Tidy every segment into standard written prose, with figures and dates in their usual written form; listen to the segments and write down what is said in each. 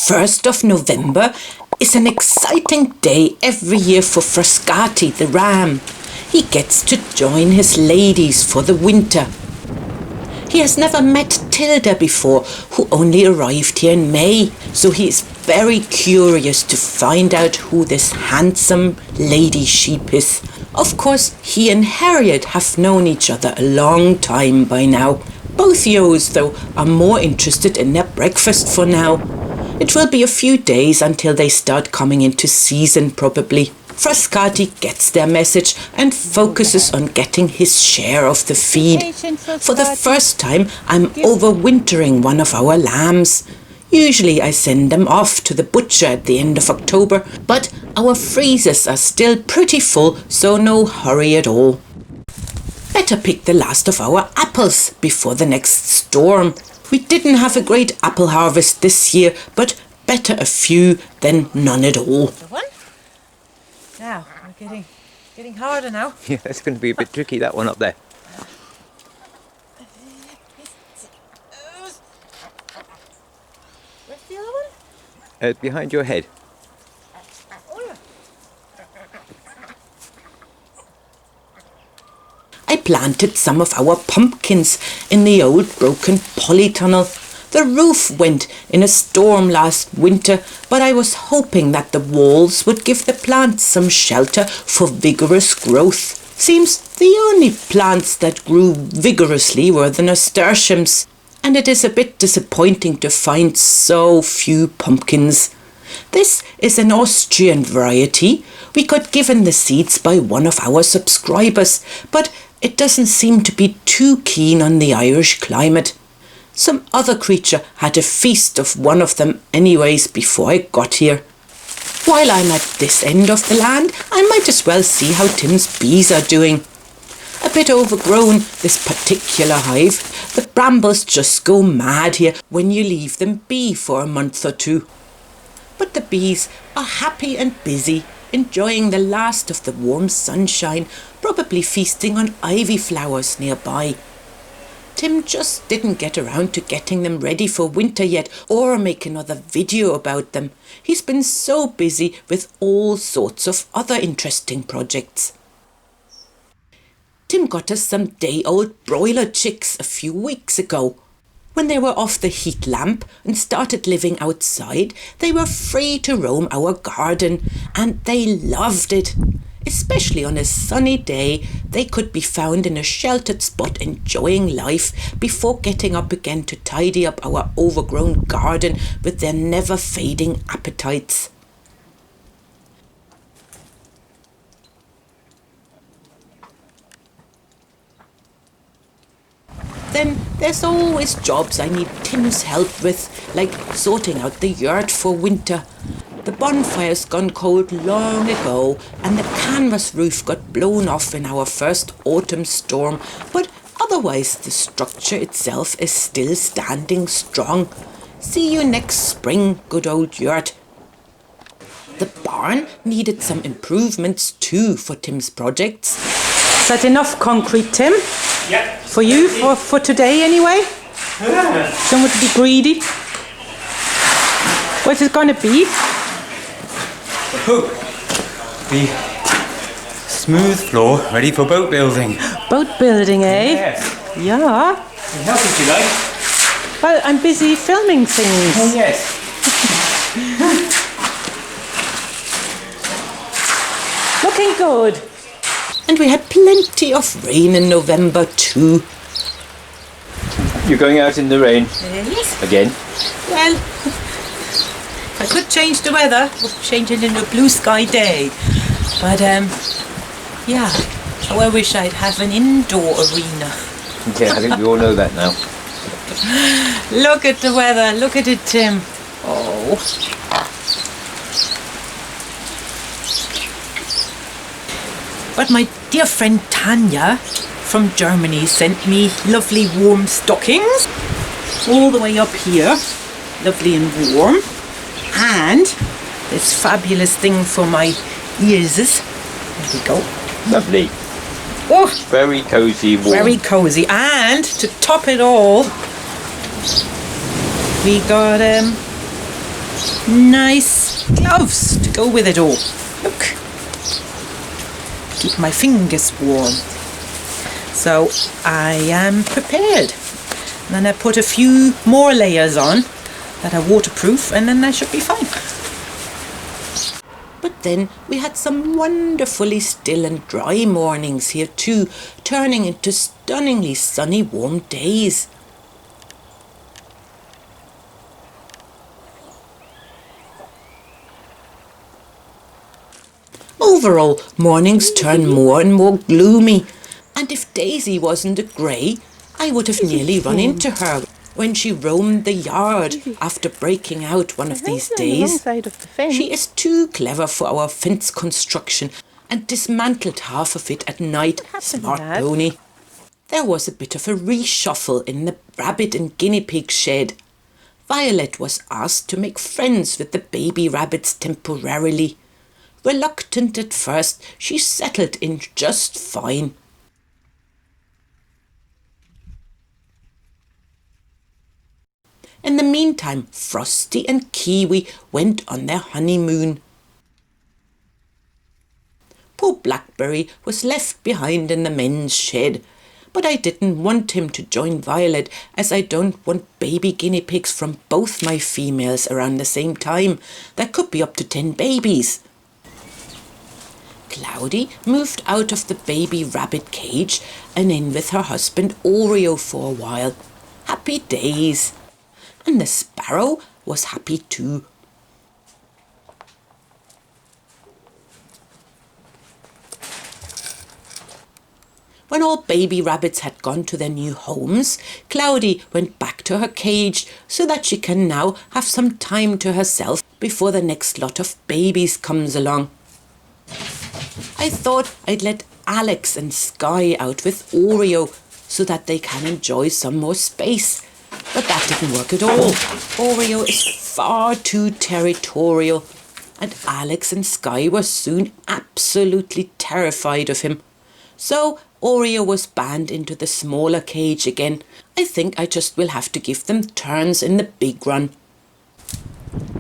1st of November is an exciting day every year for Frascati the ram. He gets to join his ladies for the winter. He has never met Tilda before, who only arrived here in May, so he is very curious to find out who this handsome lady sheep is. Of course, he and Harriet have known each other a long time by now. Both yos, though, are more interested in their breakfast for now. It will be a few days until they start coming into season, probably. Frascati gets their message and focuses on getting his share of the feed. For the first time, I'm overwintering one of our lambs. Usually I send them off to the butcher at the end of October, but our freezers are still pretty full, so no hurry at all. Better pick the last of our apples before the next storm. We didn't have a great apple harvest this year, but better a few than none at all. Now, we're getting harder now. Yeah, that's going to be a bit tricky, that one up there. Where's the other one? Behind your head. Oh, yeah. I planted some of our pumpkins in the old broken polytunnel. The roof went in a storm last winter, but I was hoping that the walls would give the plants some shelter for vigorous growth. Seems the only plants that grew vigorously were the nasturtiums, and it is a bit disappointing to find so few pumpkins. This is an Austrian variety. We got given the seeds by one of our subscribers, but it doesn't seem to be too keen on the Irish climate. Some other creature had a feast of one of them anyways before I got here. While I'm at this end of the land, I might as well see how Tim's bees are doing. A bit overgrown, this particular hive. The brambles just go mad here when you leave them be for a month or two. But the bees are happy and busy, enjoying the last of the warm sunshine, probably feasting on ivy flowers nearby. Tim just didn't get around to getting them ready for winter yet or make another video about them. He's been so busy with all sorts of other interesting projects. Tim got us some day-old broiler chicks a few weeks ago. When they were off the heat lamp and started living outside, they were free to roam our garden, and they loved it. Especially on a sunny day, they could be found in a sheltered spot enjoying life before getting up again to tidy up our overgrown garden with their never-fading appetites. Then there's always jobs I need Tim's help with, like sorting out the yurt for winter. The bonfire's gone cold long ago, and the canvas roof got blown off in our first autumn storm, but otherwise the structure itself is still standing strong. See you next spring, good old yurt. The barn needed some improvements too for Tim's projects. Is that enough concrete, Tim? Yeah. For you, for today anyway? Don't want to be greedy. What's it going to be? The smooth floor ready for boat building. Boat building, eh? Yes. Yeah. Can help if you like. Well, I'm busy filming things. Oh, yes. Looking good. And we had plenty of rain in November too. You're going out in the rain? Yes. Again? Well, I could change the weather, change it into a blue sky day. But, yeah. Oh, I wish I'd have an indoor arena. Yeah, I think we all know that now. Look at the weather. Look at it, Tim. Oh. But my dear friend Tanya from Germany sent me lovely warm stockings all the way up here. Lovely and warm. And this fabulous thing for my ears. There we go. Lovely. Oh, Very cosy, warm. very cozy. And to top it all, we got nice gloves to go with it all. Look. Keep my fingers warm. So I am prepared. And then I put a few more layers on that are waterproof, and then I should be fine. But then we had some wonderfully still and dry mornings here too, turning into stunningly sunny, warm days. Overall, mornings turn more and more gloomy, and if Daisy wasn't a grey, I would have nearly run into her when she roamed the yard after breaking out one of these days. She is too clever for our fence construction and dismantled half of it at night. Smart pony. There was a bit of a reshuffle in the rabbit and guinea pig shed. Violet was asked to make friends with the baby rabbits temporarily. Reluctant at first, she settled in just fine. In the meantime, Frosty and Kiwi went on their honeymoon. Poor Blackberry was left behind in the men's shed, but I didn't want him to join Violet, as I don't want baby guinea pigs from both my females around the same time. There could be up to 10 babies. Cloudy moved out of the baby rabbit cage and in with her husband Oreo for a while. Happy days. And the sparrow was happy too. When all baby rabbits had gone to their new homes, Cloudy went back to her cage so that she can now have some time to herself before the next lot of babies comes along. I thought I'd let Alex and Sky out with Oreo so that they can enjoy some more space. But that didn't work at all. Oreo is far too territorial, and Alex and Sky were soon absolutely terrified of him. So Oreo was banned into the smaller cage again. I think I just will have to give them turns in the big run.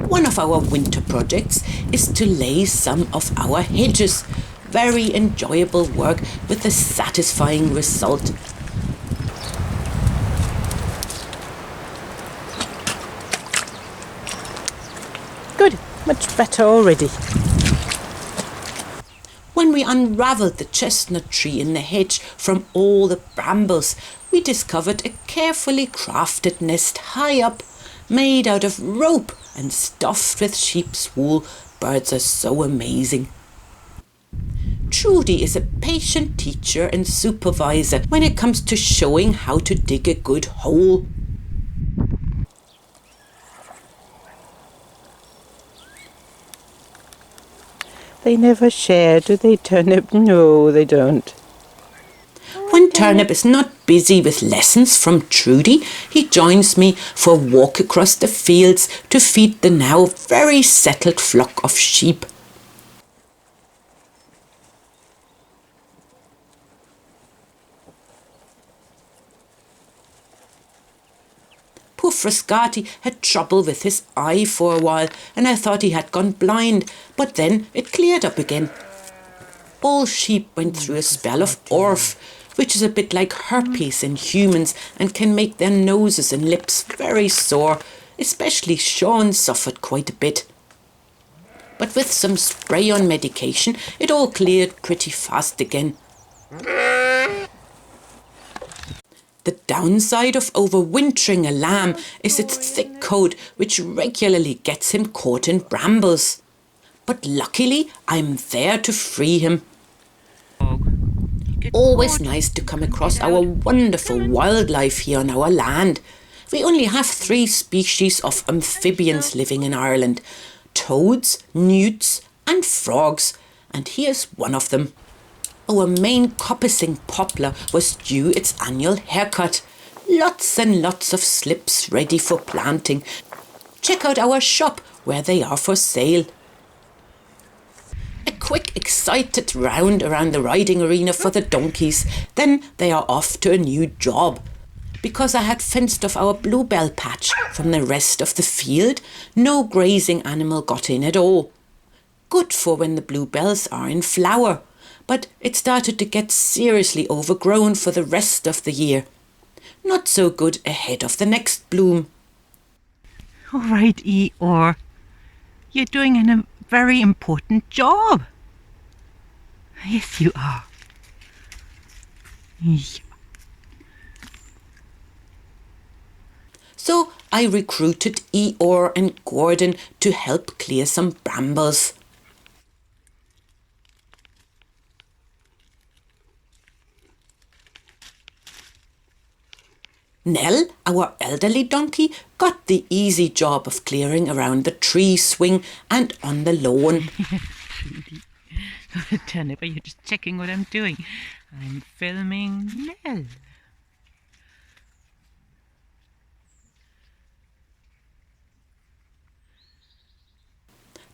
One of our winter projects is to lay some of our hedges. Very enjoyable work with a satisfying result. Good, much better already. When we unravelled the chestnut tree in the hedge from all the brambles, we discovered a carefully crafted nest high up, made out of rope and stuffed with sheep's wool. Birds are so amazing. Trudy is a patient teacher and supervisor when it comes to showing how to dig a good hole. They never share, do they, Turnip? No, they don't. When Turnip is not busy with lessons from Trudy, he joins me for a walk across the fields to feed the now very settled flock of sheep. Poor Frascati had trouble with his eye for a while, and I thought he had gone blind, but then it cleared up again. All sheep went through a spell of orph, which is a bit like herpes in humans and can make their noses and lips very sore. Especially Sean suffered quite a bit. But with some spray-on medication, it all cleared pretty fast again. The downside of overwintering a lamb is its thick coat, which regularly gets him caught in brambles. But luckily, I'm there to free him. Always nice to come across our wonderful wildlife here on our land. We only have 3 species of amphibians living in Ireland: toads, newts and frogs, and here's one of them. Our main coppicing poplar was due its annual haircut. Lots and lots of slips ready for planting. Check out our shop where they are for sale. A quick, excited round around the riding arena for the donkeys, then they are off to a new job. because I had fenced off our bluebell patch from the rest of the field. No grazing animal got in at all. Good for when the bluebells are in flower, but it started to get seriously overgrown for the rest of the year. Not so good ahead of the next bloom. All right, Eeyore. You're doing a very important job. Yes, you are. Yeah. So I recruited Eeyore and Gordon to help clear some brambles. Nell, our elderly donkey, got the easy job of clearing around the tree swing and on the lawn. Turnip, you're just checking what I'm doing. I'm filming Nell.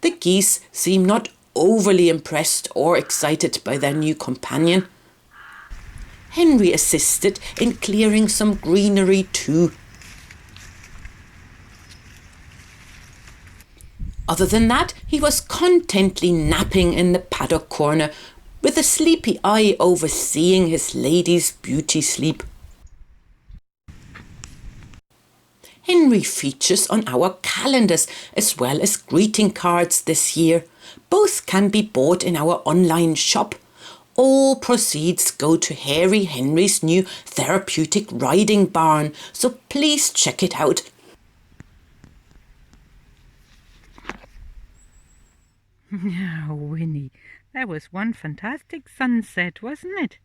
The geese seemed not overly impressed or excited by their new companion. Henry assisted in clearing some greenery too. Other than that, he was contently napping in the paddock corner, with a sleepy eye overseeing his lady's beauty sleep. Henry features on our calendars as well as greeting cards this year. Both can be bought in our online shop. All proceeds go to Hairy Henry's new therapeutic riding barn, so please check it out. Oh, Winnie, that was one fantastic sunset, wasn't it?